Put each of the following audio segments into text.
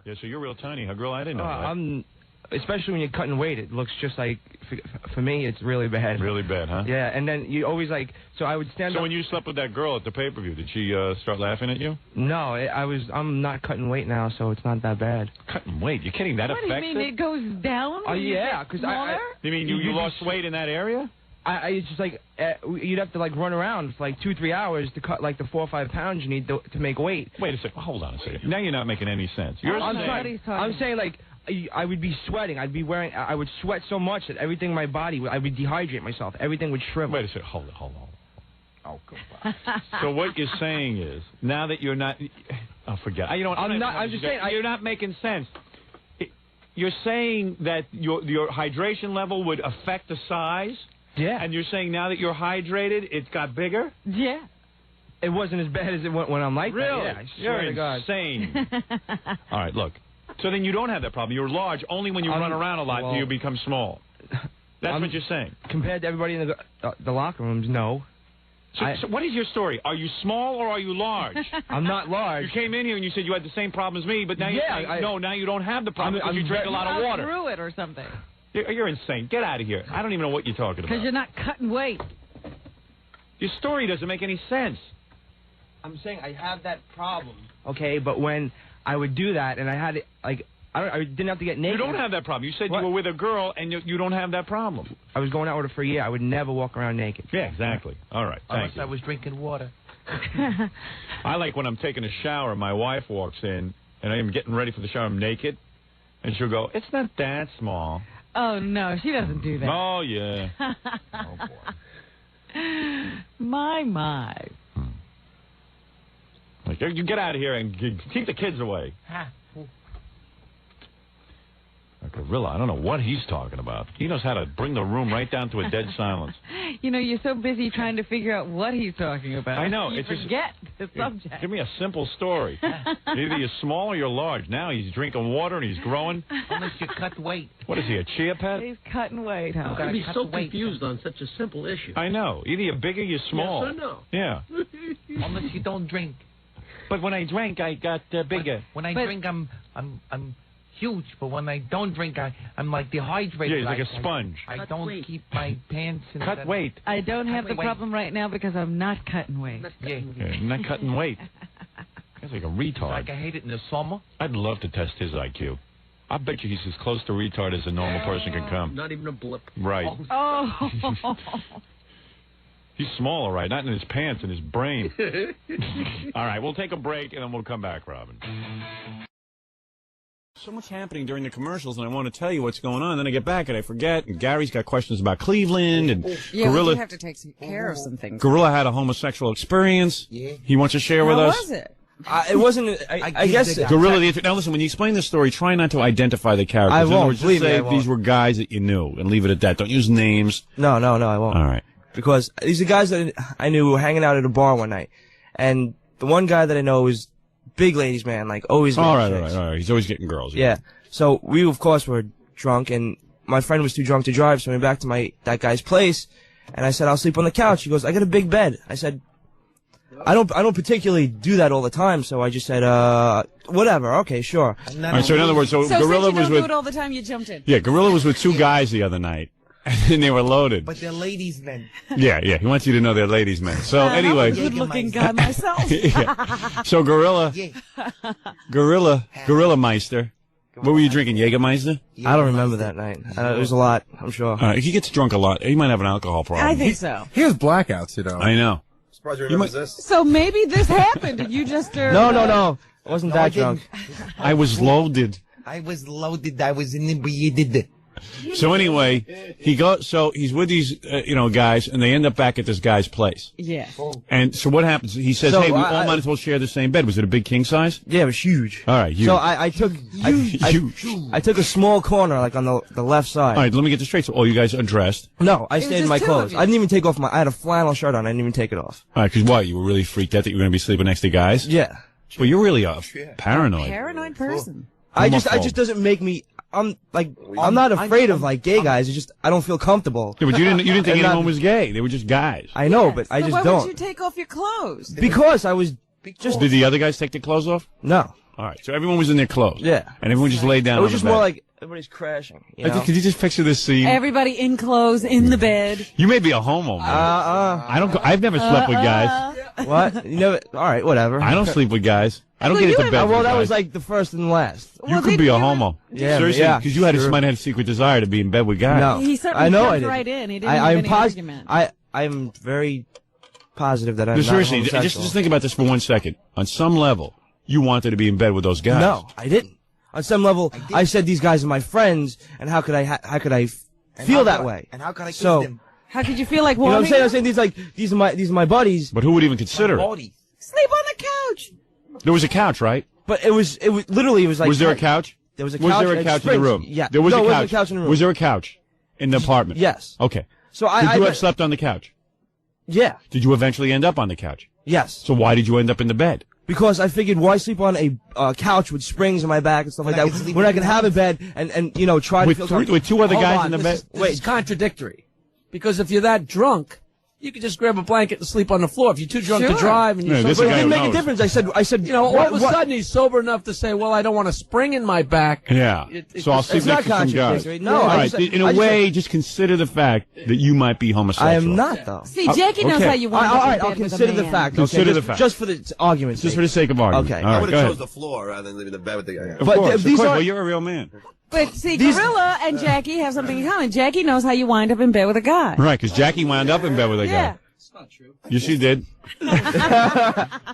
Yeah, so you're real tiny, huh, girl? I didn't know that. Especially when you're cutting weight, it looks just like, for me, it's really bad. Really bad, huh? Yeah, and then you always like, so I would stand up. So when you slept with that girl at the pay-per-view, did she start laughing at you? No, I'm not cutting weight now, so it's not that bad. Cutting weight? You're kidding? That affects it? What do you mean, it goes down? Oh, yeah, because You mean you lost weight in that area? It's just like, you'd have to like run around for like 2-3 hours to cut like the 4 or 5 pounds you need to make weight. Wait a second, hold on a second. Now you're not making any sense. I'm saying like, I would be sweating. I would sweat so much that everything in my body, I would dehydrate myself. Everything would shrivel. Wait a second, hold on. Oh, come on. So what you're saying is, now that you're not, forget. I'm just saying, you're not making sense. You're saying that your hydration level would affect the size? Yeah. And you're saying now that you're hydrated, it's got bigger? Yeah. It wasn't as bad as it went when I'm like really? that. Yeah, I swear to God. Insane. All right, look. So then you don't have that problem. You're large. Only when you run around a lot do you become small. That's what you're saying. Compared to everybody in the locker rooms, no. So what is your story? Are you small or are you large? I'm not large. You came in here and you said you had the same problem as me, but now now you don't have the problem because you drink a lot of water. Through it or something. You're insane. Get out of here. I don't even know what you're talking about. Because you're not cutting weight. Your story doesn't make any sense. I'm saying I have that problem, okay? But when I would do that and I had it, like, I didn't have to get naked. You don't have that problem. You said you were with a girl and you don't have that problem. I was going out with her for a year. I would never walk around naked. Yeah, exactly. All right, thank you. I was drinking water. I like when I'm taking a shower, my wife walks in, and I am getting ready for the shower, I'm naked, and she'll go, it's not that small. Oh, no, she doesn't do that. Oh, yeah. Oh, boy. My. Like, you get out of here and keep the kids away. Grillo, I don't know what he's talking about. He knows how to bring the room right down to a dead silence. You know, you're so busy trying to figure out what he's talking about. I know. You forget the subject. Give me a simple story. Either you're small or you're large. Now he's drinking water and he's growing. Unless you cut weight. What is he, a chia pet? He's cutting weight, huh? I'd be so confused on such a simple issue. I know. Either you're big or you're small. Yes or no? Yeah. Unless you don't drink. But when I drank, I got bigger. When I drink, I'm huge, but when I don't drink, I'm like dehydrated. Yeah, he's like a sponge. I don't keep my pants in. Cut weight. I don't have the problem right now because I'm not cutting weight. I'm not cutting weight. He's like a retard. Like I hate it in the summer. I'd love to test his IQ. I bet you he's as close to retard as a normal person can come. Not even a blip. Right. Oh. He's small, all right, not in his pants, in his brain. All right, we'll take a break, and then we'll come back, Robin. So much happening during the commercials, and I want to tell you what's going on. Then I get back, and I forget, and Gary's got questions about Cleveland, and Gorilla. We do have to take care of some things. Gorilla had a homosexual experience. Yeah. He wants to share with us. How was it? It wasn't. I guess Gorilla. Now listen, when you explain the story, try not to identify the characters. I won't. Just say these were guys that you knew, and leave it at that. Don't use names. No, I won't. All right. Because these are guys that I knew who were hanging out at a bar one night, and the one guy that I know is big ladies man, like always. All right. He's always getting girls. Yeah. So we of course were drunk, and my friend was too drunk to drive, so we went back to that guy's place, and I said I'll sleep on the couch. He goes, I got a big bed. I said, I don't particularly do that all the time, so I just said, whatever, okay, sure. All right, so in other words, Gorilla was with. Do it all the time. You jumped in. Yeah, Gorilla was with two guys the other night. And they were loaded. But they're ladies' men. Yeah. He wants you to know they're ladies' men. So anyway. I'm a good-looking guy myself. Yeah. So Gorilla Meister. What were you drinking, Jägermeister? I don't remember that night. It was a lot, I'm sure. He gets drunk a lot. He might have an alcohol problem. I think so. He has blackouts, you know. I know. Surprised you remembers this. So maybe this happened and you just are... No. I wasn't that drunk. I was loaded. I was inebriated. So anyway, he's with these, guys, and they end up back at this guy's place. Yeah. And so what happens? He says, hey, we all might as well share the same bed. Was it a big king size? Yeah, it was huge. All right, huge. So I took I took a small corner, like on the left side. All right, let me get this straight. So all you guys are dressed? No, I stayed in my clothes. I didn't even take off I had a flannel shirt on. I didn't even take it off. All right, because what? You were really freaked out that you were going to be sleeping next to guys? Yeah. Well, you're really paranoid. Paranoid person. I just doesn't make me. I'm not afraid of like gay guys. It's just I don't feel comfortable. Yeah, but you didn't think anyone was gay. They were just guys. I know, but I just don't. Why would you take off your clothes? Because I was just. Did the other guys take their clothes off? No. All right, so everyone was in their clothes. Yeah. And everyone just laid down It was on just the bed. more like everybody's crashing. You know? Could you just picture this scene? Everybody in clothes, in the bed. You may be a homo, man. I've never slept with guys. What? You never? All right, whatever. I don't sleep with guys. I don't get into bed with Well, that guys. was like the first and last. You could be a homo. Yeah, seriously, yeah, because you had sure. might have a secret desire to be in bed with guys. No, He certainly I know I jumped did. right in. He didn't have any argument. I'm very positive that I'm But not seriously, homosexual. just think about this for 1 second. On some level, you wanted to be in bed with those guys. No, I didn't. On some level, I said these guys are my friends, and how could I feel that way? And how can I kiss So, them? How could you feel like you know what I'm warming saying? I'm up? saying these are my buddies. But who would even consider it? Body. Sleep on the couch. There was a couch, right? But it was literally like. Was there a couch? There was a couch. Was there a and couch in the springs. room? Yeah. There was no, a it couch. wasn't a couch in the room. Was there a couch in the apartment? Yes. Okay. So Could you have slept on the couch? Yeah. Did you eventually end up on the couch? Yes. So why did you end up in the bed? Because I figured, why sleep on a couch with springs in my back and stuff like that? When I can have a bed and you know try to feel With two other guys in the bed? This is contradictory. Because if you're that drunk, you could just grab a blanket and sleep on the floor. If you're too drunk to drive and you're this But guy it didn't who make a knows. difference. I said, you know, all of a sudden he's sober enough to say, well, I don't want a spring in my back. Yeah. So I'll sleep it's not next to some guys. contradictory. No, All I right. just- In a I just way, said- just consider the fact that you might be homosexual. I am not, though. See, Jackie knows okay. how you want to All get right, in I'll bed with a consider the man. fact. Consider okay, the fact. Just for the argument's Just sake. for the sake of argument. Okay. All I right, would go have ahead. chose the floor rather than leaving the bed with the guy. Of But course, of these course. are- Well, you're a real man. But see, Gorilla and Jackie have something in common. Jackie knows how you wind up in bed with a guy. Right, because Jackie wound up in bed with a guy. Yeah. Yes, she did. All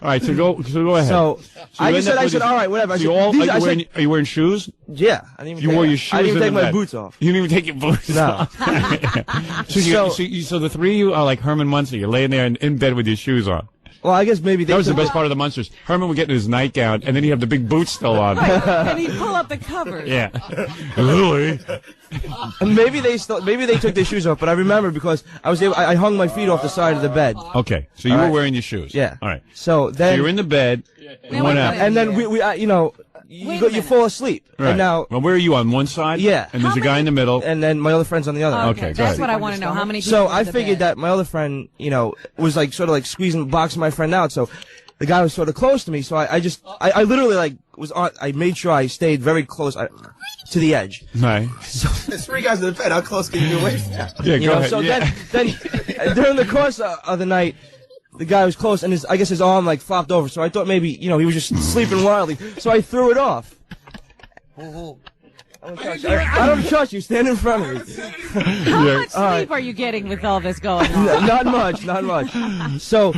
right, so go ahead. So, I you just end up said, with all right, whatever. I So said, you all, these- are, I you said- wearing, are you wearing shoes? Yeah. I didn't even You take, wore your shoes I didn't even in take the my bed. boots off. You didn't even take your boots No. off. So the three of you are like Herman Munster. You're laying there in bed with your shoes on. Well, I guess maybe they That was the took- best part of the Munsters. Herman would get in his nightgown, and then he'd have the big boots still on. And he'd pull up the covers. Yeah. Lily. Maybe they took their shoes off, but I remember because I hung my feet off the side of the bed. Okay, so you All were right. wearing your shoes. Yeah. All right. So So then, you're in the bed. Now, What wait a happened? minute. and then you know, Wait a you fall asleep. Right. And now, well, where are you on one side? Yeah. And there's How a guy in the middle. and then my other friend's on the other. Okay, go That's ahead. what I want to know. How many people So in I the figured bed? that my other friend, you know, was like sort of like boxing my friend out. So the guy was sort of close to me. So I literally like was on. I made sure I stayed very close to the edge. Right. There's three guys in the bed. How close can you be away from that? Yeah, You go know, ahead. so Yeah. then during the course of the night, the guy was close, and I guess his arm like flopped over. So I thought maybe he was just sleeping wildly. So I threw it off. I don't trust you. Stand in front of me. How much sleep are you getting with all this going on? Not much. Not much. So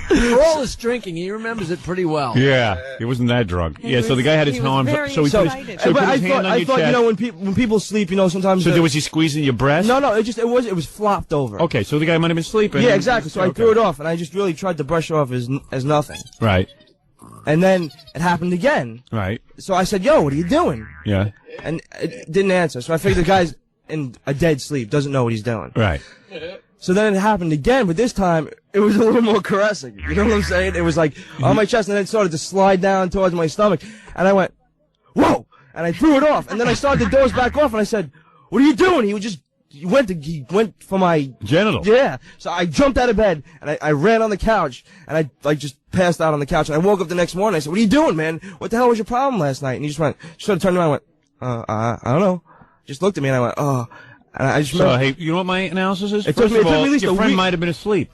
For all his drinking, he remembers it pretty well. Yeah, he wasn't that drunk. Yeah, so the guy had his he was arm, very so he put his, excited. so he but put I his hand on thought, your chest. you know, when people sleep, you know, sometimes. So was he squeezing your breast? No, it was flopped over. Okay, so the guy might have been sleeping. Yeah, exactly. So I Okay. threw it off, and I just really tried to brush it off as nothing. Right, And then it happened again. right. So I said, "Yo, what are you doing?" Yeah, And it didn't answer. So I figured the guy's in a dead sleep, doesn't know what he's doing. right. So then it happened again, but this time it was a little more caressing. You know what I'm saying? It was like on my chest, and then it started to slide down towards my stomach. And I went, "Whoa!" And I threw it off. And then I started to doze back off, and I said, "What are you doing?" He went for my Genital. Yeah. So I jumped out of bed, and I ran on the couch, and I like just passed out on the couch. And I woke up the next morning. I said, "What are you doing, man? What the hell was your problem last night?" And he just sort of turned around and went, I don't know." Just looked at me, and I went, "Oh." And I just So, remember. hey, you know what my analysis is? It took First me- of it took all, me at least your a friend week. might have been asleep.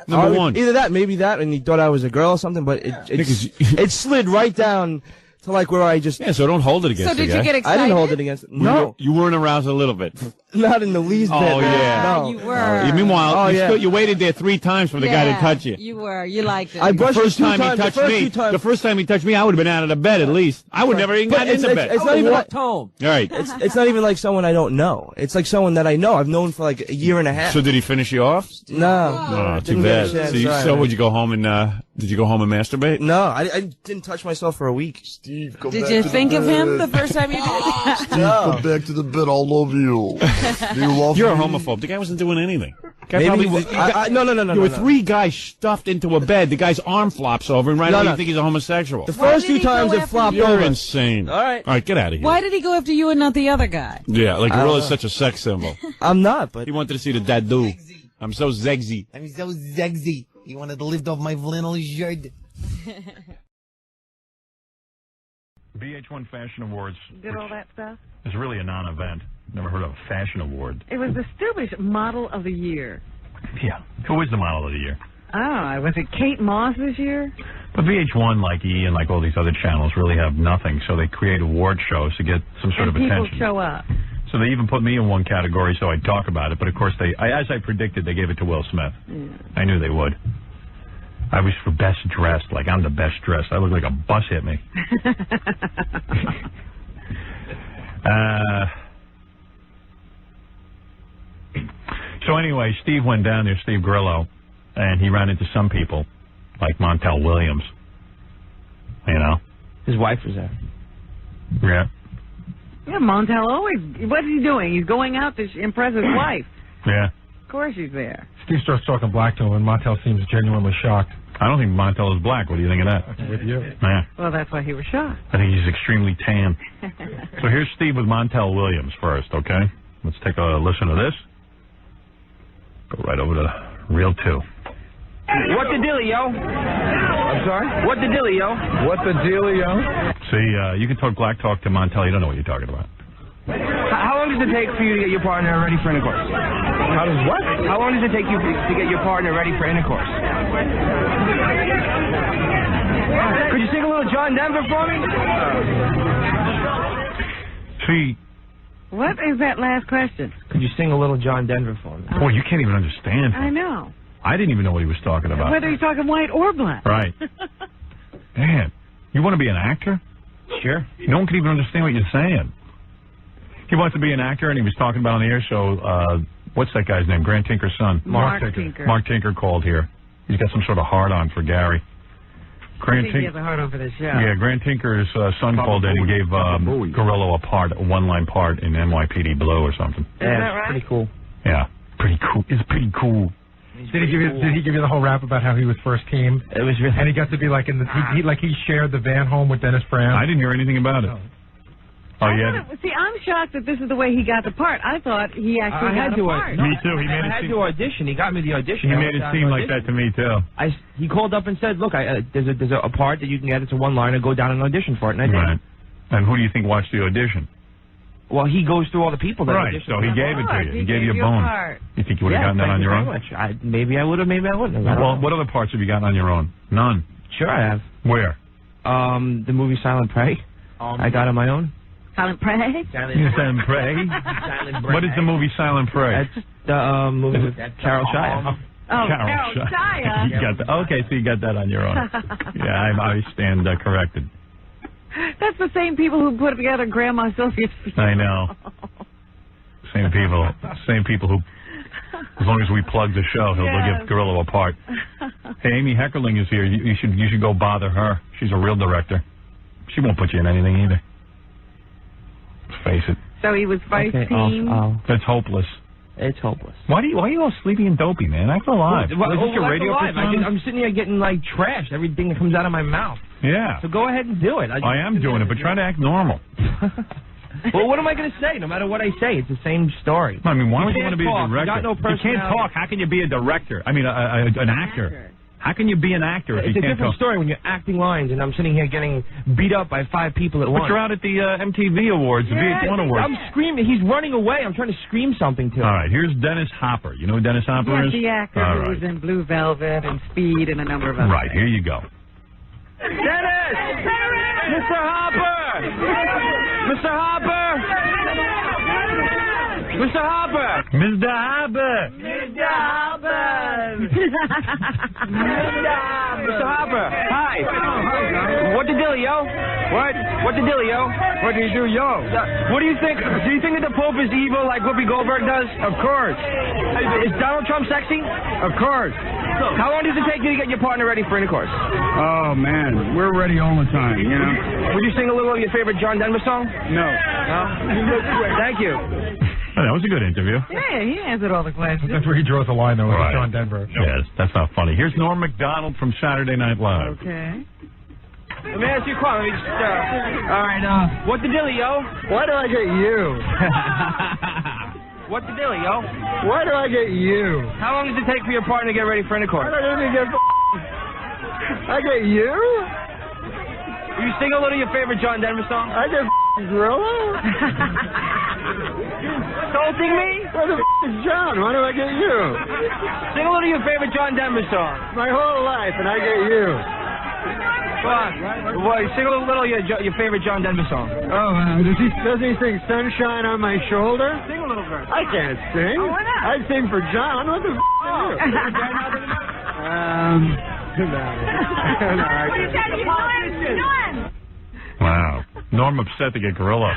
Number one. Either that, maybe that, and he thought I was a girl or something, but it slid right down to like where I just. Yeah, so don't hold it against So the did guy. you get I excited? didn't hold it against it. No, You weren't aroused a little bit. not in the least bit. Oh, yeah. No. You were. Meanwhile, Oh, yeah. you waited there 3 times for the guy to Yeah, touch you. You were. You liked it. I The brushed first it 2 time he times. touched the first me, 2 times. the first time he touched me, I would have been out of the bed at least. I would never even But got into bed. it's not even like, home. All right. it's not even like someone I don't know. It's like someone that I know. I've known for like a year and a half. So did he finish you off? No. Oh, too Didn't get a bad. chance, So, sorry. would you go home and did you go home and masturbate? No, I didn't touch myself for a week. Steve, come Did back you to think the of bed. him the first time you did? Steve, come back to the bed. I love you. Do you love You're a me? homophobe. The guy wasn't doing anything. Guy Maybe probably, no. There were 3 guys stuffed into a bed. The guy's arm flops over, and right No, now no. you think he's a homosexual. The first did 2 he go times it after flopped you? You're over. insane. All right. All right, get out of here. Why did he go after you and not the other guy? Yeah, like Gorilla's such a sex symbol. I'm not, but He wanted to see the dadu. I'm so sexy. I'm so sexy. You wanted to lift off my flannel shirt. VH1 Fashion Awards. Did all that stuff? It's really a non-event. Never heard of a fashion award. It was the stupidest model of the year. Yeah. Who is the model of the year? Oh, was it Kate Moss this year? But VH1, like E! and like all these other channels, really have nothing, so they create award shows to get some sort of attention. People show up. So they even put me in one category so I'd talk about it, but of course, as I predicted, they gave it to Will Smith. Yeah. I knew they would. I was for best dressed, like I'm the best dressed. I look like a bus hit me. So anyway, Steve went down there, Steve Grillo, and he ran into some people, like Montel Williams. You know? His wife was there. Yeah. Yeah, Montel always, what's he doing? He's going out to impress his wife. Yeah. Of course he's there. Steve starts talking black to him, and Montel seems genuinely shocked. I don't think Montel is black. What do you think of that? I'm with you. Yeah. Well, that's why he was shocked. I think he's extremely tan. So here's Steve with Montel Williams first, okay? Let's take a listen to this. Go right over to reel 2. What the dealio? I'm sorry? What the dealio? What the dealio? See, you can talk black talk to Montel. You don't know what you're talking about. How long does it take for you to get your partner ready for intercourse? How does what? How long does it take you to get your partner ready for intercourse? Could you sing a little John Denver for me? See. What is that last question? Could you sing a little John Denver for me? Boy, you can't even understand him. I know. I didn't even know what he was talking about. Whether he's talking white or black. Right. Man, you want to be an actor? Sure. No one can even understand what you're saying. He wants to be an actor, and he was talking about on the air show, what's that guy's name? Grant Tinker's son. Mark Tinker. Mark Tinker called here. He's got some sort of hard-on for Gary. Grant Tinker has a hard-on for this show. Yeah, Grant Tinker's son called in and gave Grillo a one-line part in NYPD Blue or something. Is that right? Pretty cool. Yeah, pretty cool. It's pretty cool. Did he give you the whole rap about how he was first team? It was really... And he got to be like in the he shared the van home with Dennis Brown. I didn't hear anything about it. Oh yeah. See, I'm shocked that this is the way he got the part. I thought he actually got the part. Me too. I had to audition. He got me the audition. He made it seem like that to me too. He called up and said, "Look, there's a part that you can get. It's a one-liner. Go down and audition for it." And I did. Right. And who do you think watched the audition? Well, he goes through all the people that auditioned. Right. So he gave it to you. He gave you a bone. You think you would have gotten that on your own? Maybe I would have. Maybe I wouldn't have. Well, what other parts have you gotten on your own? None. Sure, I have. Where? The movie Silent Prey. I got on my own. Silent Prey? Silent Prey? What is the movie Silent Prey? That's the movie with Carol Shire. Carol Shire. You got okay, so you got that on your own. Yeah, I stand corrected. That's the same people who put together Grandma Sylvia's funeral. I know. Same people who, as long as we plug the show, they'll give Grillo a part. Hey, Amy Heckerling is here. You should go bother her. She's a real director. She won't put you in anything either. Let's face it. So he was vice team. That's hopeless. It's hopeless. Why are you all sleepy and dopey, man? Act alive. Is this your radio persona? I'm sitting here getting like trashed. Everything that comes out of my mouth. Yeah. So go ahead and do it. I am doing it, but try to act normal. Well, what am I going to say? No matter what I say, it's the same story. I mean, why would you want to be a director? You got no personality. You can't talk. How can you be a director? I mean, an actor. How can you be an actor if you can't talk? It's a different story when you're acting lines, and I'm sitting here getting beat up by 5 people at once. But you're out at the MTV Awards, the VH1 Awards. I'm screaming. He's running away. I'm trying to scream something to him. All right, here's Dennis Hopper. You know who Dennis Hopper is? The actor who was in Blue Velvet and Speed and a number of other Right, here you go. Dennis! Mr. Hopper! Mr. Hopper! Mr. Hopper! Mr. Hopper! Mr. Hopper! Mr. Hopper! Hi! What the dealio? What the dealio? What do you do, yo? What do you think? Do you think that the Pope is evil like Whoopi Goldberg does? Of course. Is Donald Trump sexy? Of course. How long does it take you to get your partner ready for intercourse? Oh, man. We're ready all the time, you know? Would you sing a little of your favorite John Denver song? No. Thank you. Oh, that was a good interview. Yeah, he answered all the questions. That's where he draws the line, though, with John Denver. Yes, that's not funny. Here's Norm Macdonald from Saturday Night Live. Okay. Let me ask you a question. All right, what the dealio? Why do I get you? What the dealio? Why do I get you? How long does it take for your partner to get ready for intercourse? I get you? You you sing a little of your favorite John Denver song? I get Grillo. Insulting me? What the is John? Why do I get you? Sing a little of your favorite John Denver song. My whole life, and I get you. Come on. Well, sing a little of your favorite John Denver song. Oh, does he sing Sunshine on My Shoulder? Sing a little bit. I can't sing. Oh, why not? I'd sing for John. What the f*** are you? Wow. Norm upset to get Grillo.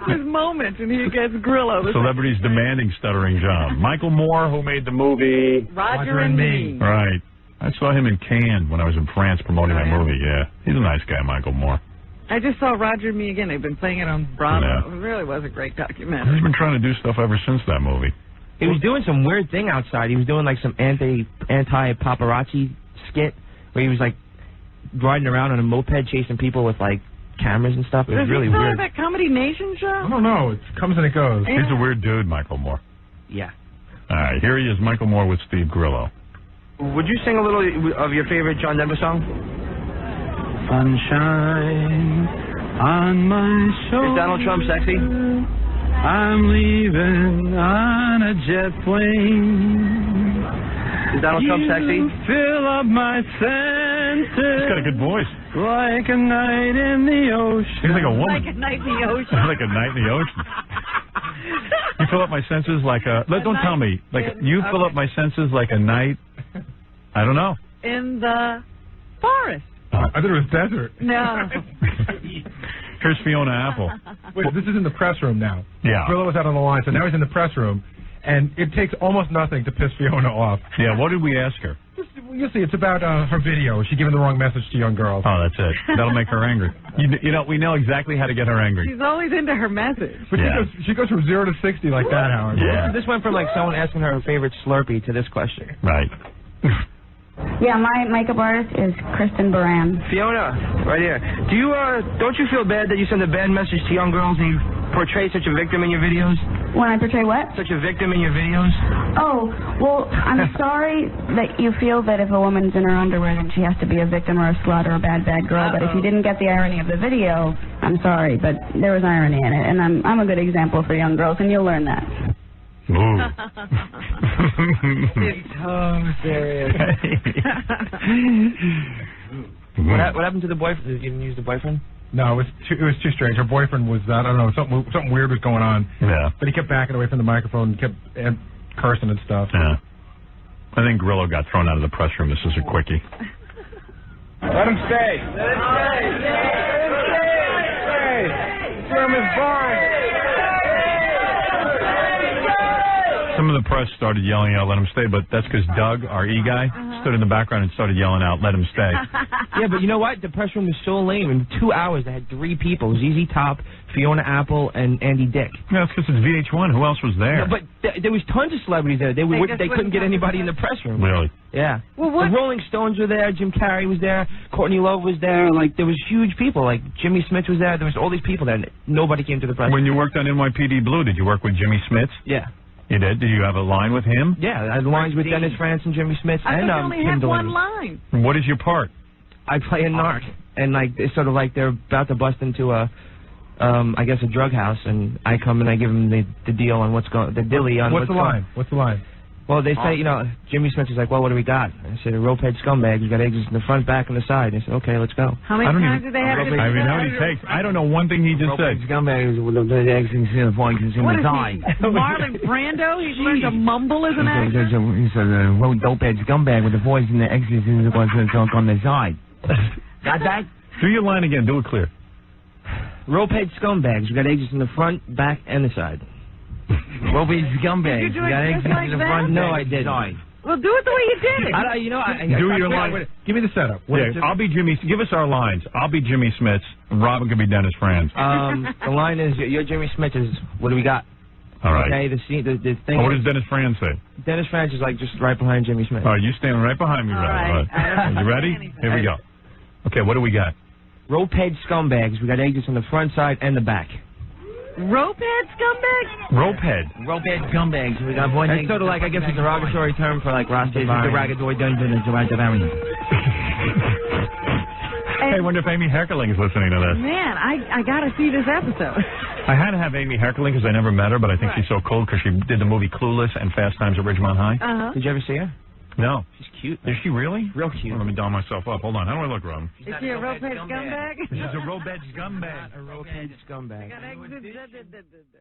His moment, and he gets Grillo. Celebrities demanding Stuttering John. Michael Moore, who made the movie Roger and Me. Right. I saw him in Cannes when I was in France promoting that movie, yeah. He's a nice guy, Michael Moore. I just saw Roger and Me again. They've been playing it on Bravo. Yeah. It really was a great documentary. He's been trying to do stuff ever since that movie. He was doing some weird thing outside. He was doing like some anti-paparazzi skit where he was like riding around on a moped chasing people with like cameras and stuff. It was really weird. Does he still have that Comedy Nation show? I don't know. It comes and it goes. He's a weird dude, Michael Moore. Yeah. All right, here he is, Michael Moore with Steve Grillo. Would you sing a little of your favorite John Denver song? Sunshine on my shoulder. Is Donald Trump sexy? I'm leaving on a jet plane. Is Donald Trump sexy? Fill up my senses. He's got a good voice. Like a night in the ocean. He's like a woman. Like a night in the ocean. Like a night in the ocean. You fill up my senses like a... Don't tell me. You fill up my senses like a night... I don't know. In the forest. I thought it was desert. No. Here's Fiona Apple. Wait, this is in the press room now. Yeah. Grillo was out on the line, so now he's in the press room, and it takes almost nothing to piss Fiona off. Yeah, what did we ask her? You'll see, it's about her video. She giving the wrong message to young girls. Oh, that's it. That'll make her angry. You know, we know exactly how to get her angry. She's always into her message. But she goes from 0 to 60 like that, Howard. Yeah. This went from like someone asking her favorite Slurpee to this question. Right. Yeah, my makeup artist is Kristen Baran. Fiona, right here. Don't you feel bad that you send a bad message to young girls and you portray such a victim in your videos? When I portray what? Such a victim in your videos? Oh, well, I'm sorry that you feel that if a woman's in her underwear, then she has to be a victim or a slut or a bad girl. But if you didn't get the irony of the video, I'm sorry, but there was irony in it. And I'm a good example for young girls, and you'll learn that. Ooh. It's so serious. What happened to the boyfriend? Did you even use the boyfriend? No, it was too strange. Her boyfriend was, I don't know, something weird was going on. Yeah. But he kept backing away from the microphone and kept cursing and stuff. Yeah. I think Grillo got thrown out of the press room. This is a quickie. Let him stay. Let him stay. Let him stay. This room is boring. Some of the press started yelling out, let him stay, but that's because Doug, our E-guy, stood in the background and started yelling out, let him stay. Yeah, but you know what? The press room was so lame. In 2 hours, they had 3 people. ZZ Top, Fiona Apple, and Andy Dick. No, it's because it's VH1. Who else was there? No, but there was tons of celebrities there. They couldn't get anybody in the press room. Really? Yeah. Well, the Rolling Stones were there. Jim Carrey was there. Courtney Love was there. Like, there was huge people. Like, Jimmy Smits was there. There was all these people there. And nobody came to the press room. When you worked on NYPD Blue, did you work with Jimmy Smits? Yeah. You did? Did you have a line with him? Yeah, I had lines with Dennis Franz and Jimmy Smits I and thought you only Kim had Delaney. one line. What is your part? I play a narc, and like it's sort of like they're about to bust into a drug house, and I come and I give them the deal on the dilly on what's the line? What's the line? Well, they say, Jimmy Smith is like, well, what do we got? I said, a ropehead scumbags. We got exits in the front, back, and the side. They said, okay, let's go. How many times did they have to do I mean, how many takes? I don't know one thing he just said. Scumbags with the exits in the front, and in the side. Marlon Brando? He's learned to mumble as an actor? He said, a ropehead scumbag with the voice and the exits in the front on the side. Got that? Do your line again. Do it clear. Ropehead scumbags. We got exits in the front, back, and the side. Ropehead scumbags. Did you do it just like that? Front, no, I didn't. Well, do it the way you did it. Do your line. Give me the setup. Yeah, I'll be Jimmy. Give us our lines. I'll be Jimmy Smits. Robin can be Dennis Franz. The line is, you're Jimmy Smits. What do we got? All right. Okay, the thing. What does Dennis Franz say? Dennis Franz is like just right behind Jimmy Smits. All right, you standing right behind me, Robin. Right. You ready? Here we go. Okay, what do we got? Ropehead scumbags. We got exits on the front side and the back. Ropehead scumbags? Ropehead. Ropehead scumbags. We got one. It's sort of like, I guess, a derogatory term for like Rastafari. And I wonder if Amy Heckerling's listening to this. Man, I got to see this episode. I had to have Amy Heckerling because I never met her, but I think she's so cool because she did the movie Clueless and Fast Times at Ridgemont High. Uh-huh. Did you ever see her? No. She's cute. Is she really? Real cute. Let me doll myself up. Hold on. How do I look, Rob? Is she a rope-head scumbag? She's a rope-head scumbag. A rope-head scumbag. I got exit.